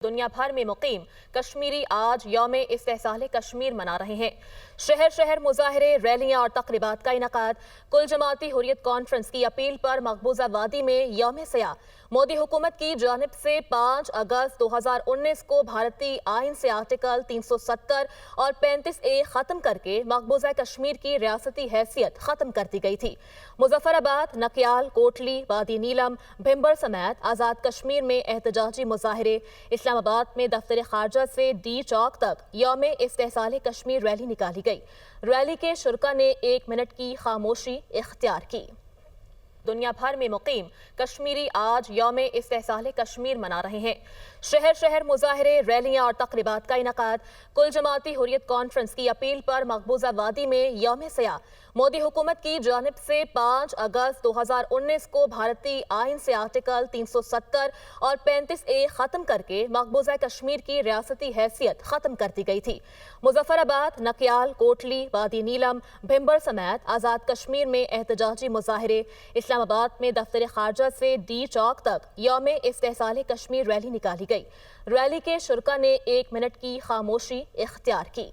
دنیا بھر میں مقیم کشمیری آج یوم استحصال کشمیر منا رہے ہیں۔ شہر شہر مظاہرے، ریلیاں اور تقریبات کا انعقاد۔ کل جماعتی حریت کانفرنس کی اپیل پر مقبوضہ وادی میں یوم سیاہ مودی حکومت کی جانب سے 5 اگست 2019 کو بھارتی آئین سے آرٹیکل 370 اور 35A ختم کر کے مقبوضہ کشمیر کی ریاستی حیثیت ختم کر دی گئی تھی۔ مظفر آباد، نکیال، کوٹلی، وادی نیلم، بھمبر سمیت آزاد کشمیر میں احتجاجی مظاہرے۔ اسلام آباد میں دفتر خارجہ سے ڈی چوک تک یوم استحصال کشمیر ریلی نکالی گئی۔ ریلی کے شرکا نے 1 منٹ کی خاموشی اختیار کی۔ دنیا بھر میں مقیم کشمیری آج یوم استحصال کشمیر منا رہے ہیں۔ شہر شہر مظاہرے، ریلیاں اور تقریبات کا انعقاد۔ کل جماعتی حریت کانفرنس کی اپیل پر مقبوضہ وادی میں یوم سیاہ مودی حکومت کی جانب سے 5 اگست 2019 کو بھارتی آئین سے آرٹیکل 370 اور 35A ختم کر کے مقبوضہ کشمیر کی ریاستی حیثیت ختم کر دی گئی تھی۔ مظفر آباد، نکیال، کوٹلی، وادی نیلم، بھمبر سمیت آزاد کشمیر میں احتجاجی مظاہرے۔ اسلام آباد میں دفتر خارجہ سے ڈی چوک تک یوم استحصال کشمیر ریلی نکالی گئی۔ ریلی کے شرکا نے 1 منٹ کی خاموشی اختیار کی۔